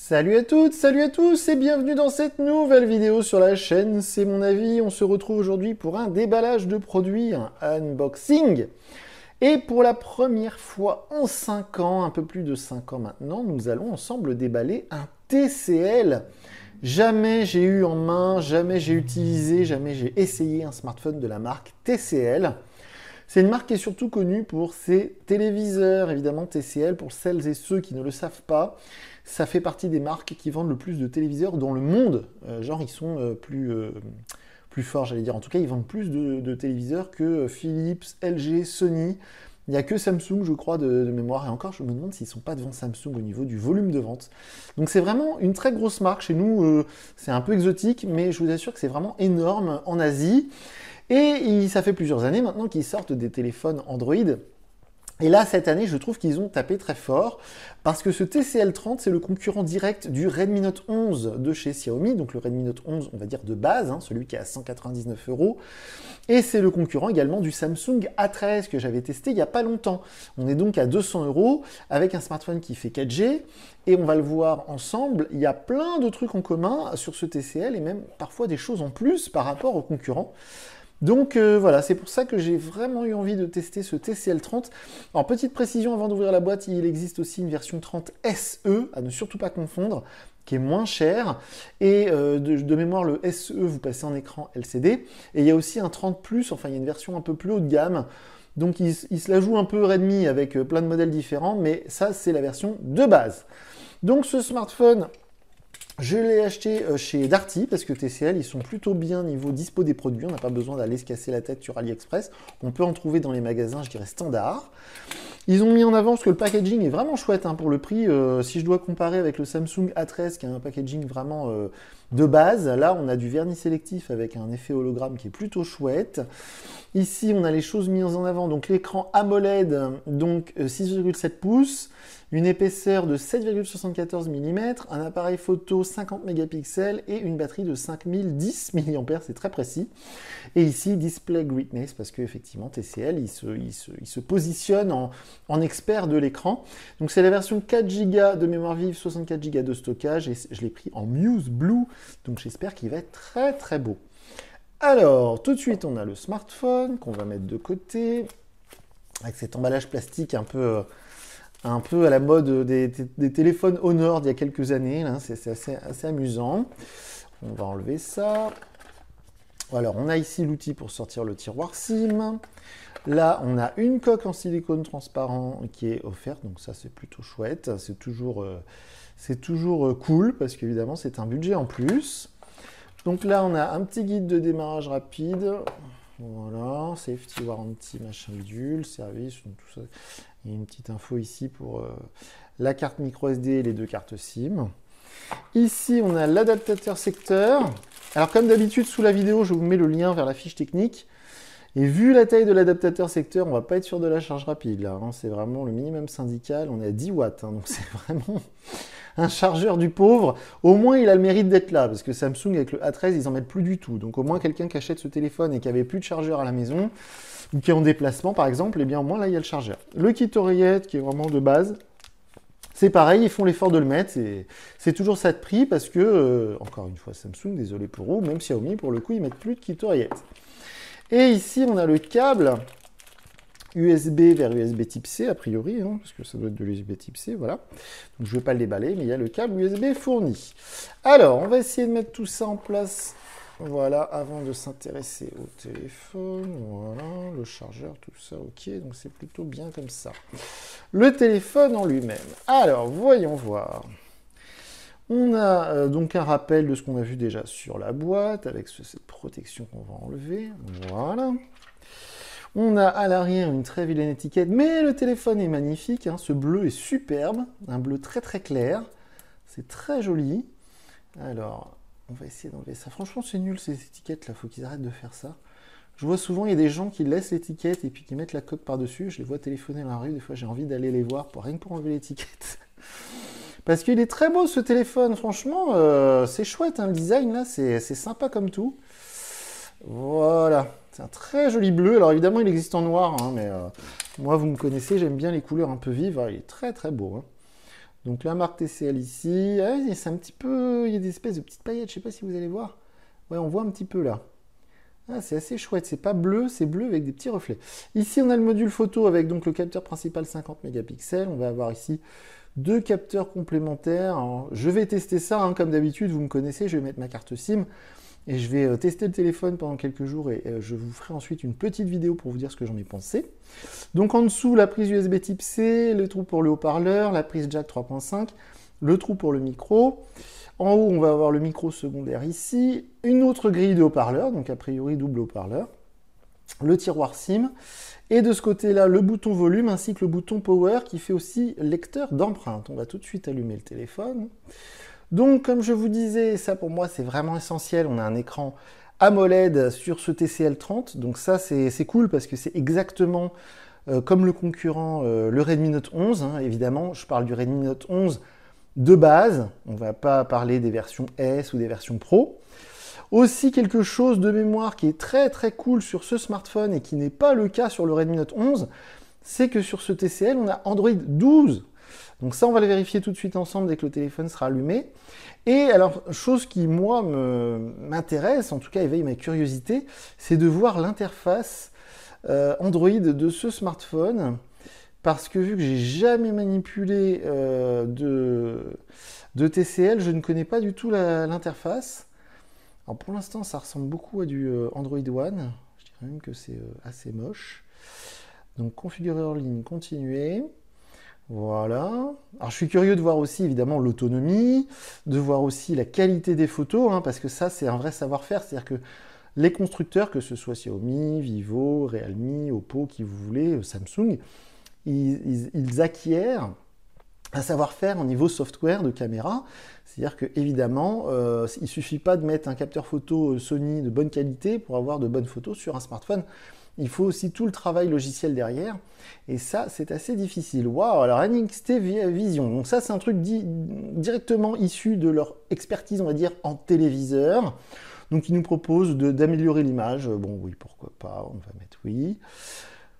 Salut à toutes, salut à tous et bienvenue dans cette nouvelle vidéo sur la chaîne C'est mon avis. On se retrouve aujourd'hui pour un déballage de produits, un unboxing. Et pour la première fois en 5 ans, un peu plus de 5 ans maintenant, nous allons ensemble déballer un TCL. Jamais j'ai eu en main, jamais j'ai utilisé, jamais j'ai essayé un smartphone de la marque TCL. C'est une marque qui est surtout connue pour ses téléviseurs, évidemment TCL, pour celles et ceux qui ne le savent pas. Ça fait partie des marques qui vendent le plus de téléviseurs dans le monde. Genre, ils sont plus forts, j'allais dire. En tout cas, ils vendent plus de téléviseurs que Philips, LG, Sony. Il n'y a que Samsung, je crois, de mémoire. Et encore, je me demande s'ils ne sont pas devant Samsung au niveau du volume de vente. Donc, c'est vraiment une très grosse marque. Chez nous, c'est un peu exotique, mais je vous assure que c'est vraiment énorme en Asie. Et ça fait plusieurs années maintenant qu'ils sortent des téléphones Android. Et là, cette année, je trouve qu'ils ont tapé très fort parce que ce TCL 30, c'est le concurrent direct du Redmi Note 11 de chez Xiaomi. Donc le Redmi Note 11, on va dire de base, celui qui est à 199 €. Et c'est le concurrent également du Samsung A13 que j'avais testé il n'y a pas longtemps. On est donc à 200 € avec un smartphone qui fait 4G. Et on va le voir ensemble, il y a plein de trucs en commun sur ce TCL et même parfois des choses en plus par rapport aux concurrents. Donc voilà, c'est pour ça que j'ai vraiment eu envie de tester ce TCL 30. Alors petite précision avant d'ouvrir la boîte, il existe aussi une version 30 SE, à ne surtout pas confondre, qui est moins chère. Et de mémoire, le SE, vous passez en écran LCD. Et il y a aussi un 30 Plus, enfin il y a une version un peu plus haut de gamme. Donc il se la joue un peu Redmi avec plein de modèles différents, mais ça c'est la version de base. Donc ce smartphone, je l'ai acheté chez Darty parce que TCL, ils sont plutôt bien niveau dispo des produits. On n'a pas besoin d'aller se casser la tête sur AliExpress. On peut en trouver dans les magasins, je dirais, standard. Ils ont mis en avant parce que le packaging est vraiment chouette pour le prix. Si je dois comparer avec le Samsung A13 qui a un packaging vraiment de base, là on a du vernis sélectif avec un effet hologramme qui est plutôt chouette. Ici on a les choses mises en avant, donc l'écran AMOLED, donc 6,7 pouces. Une épaisseur de 7,74 mm, un appareil photo 50 mégapixels et une batterie de 5010 mAh, c'est très précis. Et ici, Display Greatness, parce qu'effectivement, TCL, il se positionne en expert de l'écran. Donc c'est la version 4 Go de mémoire vive, 64 Go de stockage, et je l'ai pris en Muse Blue, donc j'espère qu'il va être très très beau. Alors, tout de suite, on a le smartphone qu'on va mettre de côté, avec cet emballage plastique un peu à la mode des téléphones Honor d'il y a quelques années. C'est assez amusant. On va enlever ça. Alors, on a ici l'outil pour sortir le tiroir SIM. Là, on a une coque en silicone transparent qui est offerte. Donc ça, c'est plutôt chouette. C'est toujours cool parce qu'évidemment, c'est un budget en plus. Donc là, on a un petit guide de démarrage rapide. Voilà, safety warranty, machin bidule, service, tout ça. Il y a une petite info ici pour la carte micro SD et les deux cartes SIM. Ici, on a l'adaptateur secteur. Alors, comme d'habitude, sous la vidéo, je vous mets le lien vers la fiche technique. Et vu la taille de l'adaptateur secteur, on ne va pas être sur de la charge rapide, là. C'est vraiment le minimum syndical. On est à 10 watts, donc c'est vraiment un chargeur du pauvre. Au moins, il a le mérite d'être là, parce que Samsung, avec le A13, ils n'en mettent plus du tout. Donc, au moins, quelqu'un qui achète ce téléphone et qui n'avait plus de chargeur à la maison, ou qui est en déplacement, par exemple, eh bien, au moins, là, il y a le chargeur. Le kit oreillette, qui est vraiment de base. C'est pareil, ils font l'effort de le mettre. C'est toujours ça de prix, parce que, encore une fois, Samsung, désolé pour eux, même Xiaomi, pour le coup, ils mettent plus de kit oreillette. Et ici, on a le câble USB vers USB type C, a priori, parce que ça doit être de l'USB type C, voilà. Donc, je ne vais pas le déballer, mais il y a le câble USB fourni. Alors, on va essayer de mettre tout ça en place, voilà, avant de s'intéresser au téléphone. Voilà, le chargeur, tout ça, ok. Donc, c'est plutôt bien comme ça. Le téléphone en lui-même. Alors, voyons voir. On a donc un rappel de ce qu'on a vu déjà sur la boîte, avec cette protection qu'on va enlever. Voilà. On a à l'arrière une très vilaine étiquette, mais le téléphone est magnifique. Ce bleu est superbe, un bleu très très clair. C'est très joli. Alors, on va essayer d'enlever ça. Franchement, c'est nul ces étiquettes-là, il faut qu'ils arrêtent de faire ça. Je vois souvent, il y a des gens qui laissent l'étiquette et puis qui mettent la coque par-dessus. Je les vois téléphoner dans la rue, des fois j'ai envie d'aller les voir rien que pour enlever l'étiquette. Parce qu'il est très beau ce téléphone, franchement, c'est chouette, le design là, c'est sympa comme tout. Voilà, c'est un très joli bleu. Alors évidemment, il existe en noir, mais moi, vous me connaissez, j'aime bien les couleurs un peu vives. Il est très très beau. Donc la marque TCL ici, ah, c'est un petit peu, il y a des espèces de petites paillettes, je sais pas si vous allez voir. Ouais, on voit un petit peu là. Ah, c'est assez chouette, c'est pas bleu, c'est bleu avec des petits reflets. Ici, on a le module photo avec donc le capteur principal 50 mégapixels. On va avoir ici 2 capteurs complémentaires. Alors, je vais tester ça, hein, comme d'habitude, vous me connaissez, je vais mettre ma carte SIM et je vais tester le téléphone pendant quelques jours et je vous ferai ensuite une petite vidéo pour vous dire ce que j'en ai pensé. Donc en dessous, la prise USB type C, le trou pour le haut-parleur, la prise jack 3.5, le trou pour le micro. En haut, on va avoir le micro secondaire ici, une autre grille de haut-parleurs, donc a priori double haut-parleur, le tiroir SIM, et de ce côté-là, le bouton volume ainsi que le bouton power qui fait aussi lecteur d'empreintes. On va tout de suite allumer le téléphone. Donc, comme je vous disais, ça pour moi c'est vraiment essentiel. On a un écran AMOLED sur ce TCL 30, donc ça c'est cool parce que c'est exactement comme le concurrent, le Redmi Note 11, hein, évidemment. Je parle du Redmi Note 11 de base, on ne va pas parler des versions S ou des versions Pro. Aussi quelque chose de mémoire qui est très très cool sur ce smartphone et qui n'est pas le cas sur le Redmi Note 11, c'est que sur ce TCL, on a Android 12. Donc ça, on va le vérifier tout de suite ensemble dès que le téléphone sera allumé. Et alors, chose qui, moi, m'intéresse, en tout cas éveille ma curiosité, c'est de voir l'interface Android de ce smartphone. Parce que vu que j'ai jamais manipulé de TCL, je ne connais pas du tout l'interface. Alors pour l'instant, ça ressemble beaucoup à du Android One. Je dirais même que c'est assez moche. Donc configurer en ligne, continuer. Voilà. Alors je suis curieux de voir aussi évidemment l'autonomie, de voir aussi la qualité des photos, hein, parce que ça c'est un vrai savoir-faire. C'est-à-dire que les constructeurs, que ce soit Xiaomi, Vivo, Realme, Oppo, qui vous voulez, Samsung, ils acquièrent un savoir-faire au niveau software de caméra. C'est-à-dire qu'évidemment, il ne suffit pas de mettre un capteur photo Sony de bonne qualité pour avoir de bonnes photos sur un smartphone. Il faut aussi tout le travail logiciel derrière. Et ça, c'est assez difficile. Waouh, alors NXT Vision. Donc ça, c'est un truc directement issu de leur expertise, on va dire, en téléviseur. Donc ils nous proposent d'améliorer l'image. Bon, oui, pourquoi pas, on va mettre oui.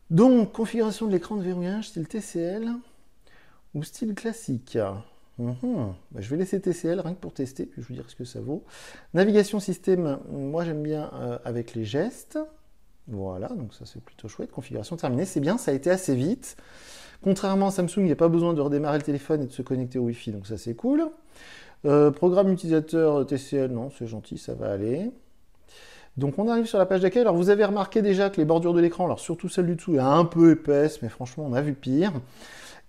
Donc, configuration de l'écran de verrouillage, style TCL ou style classique. Je vais laisser TCL rien que pour tester, puis je vous dirai ce que ça vaut. Navigation système, moi j'aime bien avec les gestes. Voilà, donc ça c'est plutôt chouette. Configuration terminée, c'est bien, ça a été assez vite. Contrairement à Samsung, il n'y a pas besoin de redémarrer le téléphone et de se connecter au Wi-Fi, donc ça c'est cool. Programme utilisateur TCL, non, c'est gentil, ça va aller. Donc on arrive sur la page d'accueil. Alors vous avez remarqué déjà que les bordures de l'écran, alors surtout celle du dessous, est un peu épaisse, mais franchement on a vu pire.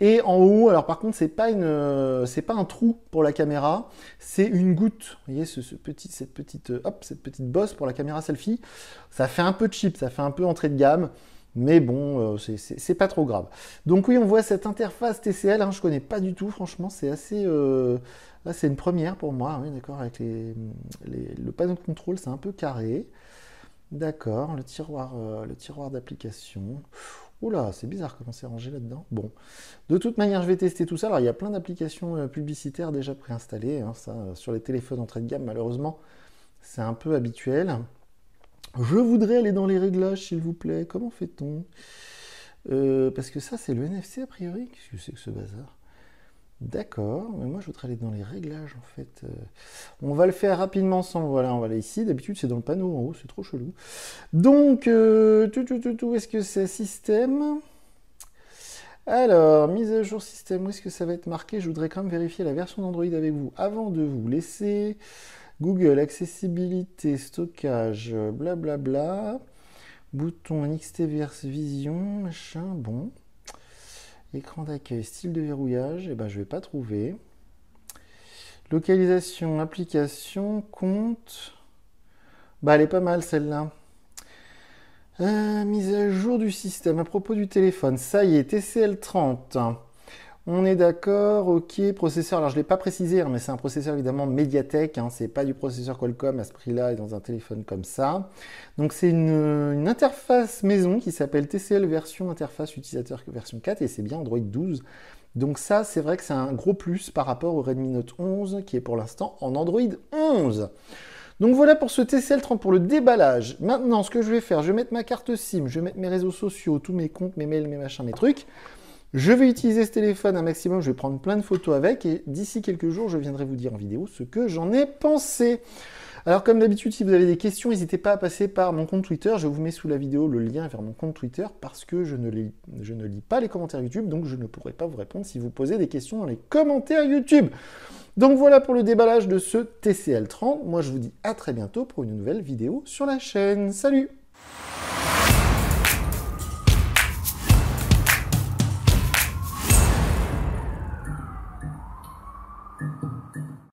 Et en haut, alors par contre c'est pas un trou pour la caméra, c'est une goutte. Vous voyez cette petite bosse pour la caméra selfie. Ça fait un peu cheap, ça fait un peu entrée de gamme. Mais bon, c'est pas trop grave. Donc oui, on voit cette interface TCL, hein, je connais pas du tout, franchement, c'est assez... Là, c'est une première pour moi, oui, d'accord, avec le panneau de contrôle, c'est un peu carré. D'accord, le tiroir d'application. Oula, c'est bizarre comment c'est rangé là-dedans. Bon, de toute manière, je vais tester tout ça. Alors, il y a plein d'applications publicitaires déjà préinstallées, hein, ça, sur les téléphones entrée de gamme, malheureusement, c'est un peu habituel. Je voudrais aller dans les réglages, s'il vous plaît. Comment fait-on parce que ça, c'est le NFC, a priori. Qu'est-ce que c'est que ce bazar? D'accord, mais moi, je voudrais aller dans les réglages, en fait. On va le faire rapidement ensemble. Voilà, on va aller ici. D'habitude, c'est dans le panneau en haut. C'est trop chelou. Donc, est-ce que c'est système? Alors, mise à jour système, où est-ce que ça va être marqué? Je voudrais quand même vérifier la version d'Android avec vous avant de vous laisser. Google, accessibilité, stockage, blablabla. Bouton NXT Vision, machin, bon. Écran d'accueil, style de verrouillage, eh ben, je ne vais pas trouver. Localisation, application, compte. Bah, elle est pas mal celle-là. Mise à jour du système à propos du téléphone. Ça y est, TCL 30. On est d'accord, ok, processeur, alors je ne l'ai pas précisé, hein, mais c'est un processeur évidemment Mediatek, hein, c'est pas du processeur Qualcomm à ce prix-là et dans un téléphone comme ça. Donc c'est une interface maison qui s'appelle TCL version interface utilisateur version 4 et c'est bien Android 12. Donc ça, c'est vrai que c'est un gros plus par rapport au Redmi Note 11 qui est pour l'instant en Android 11. Donc voilà pour ce TCL 30 pour le déballage. Maintenant, ce que je vais faire, je vais mettre ma carte SIM, je vais mettre mes réseaux sociaux, tous mes comptes, mes mails, mes machins, mes trucs. Je vais utiliser ce téléphone un maximum, je vais prendre plein de photos avec, et d'ici quelques jours, je viendrai vous dire en vidéo ce que j'en ai pensé. Alors comme d'habitude, si vous avez des questions, n'hésitez pas à passer par mon compte Twitter. Je vous mets sous la vidéo le lien vers mon compte Twitter parce que je ne lis pas les commentaires YouTube, donc je ne pourrai pas vous répondre si vous posez des questions dans les commentaires YouTube. Donc voilà pour le déballage de ce TCL 30. Moi, je vous dis à très bientôt pour une nouvelle vidéo sur la chaîne. Salut!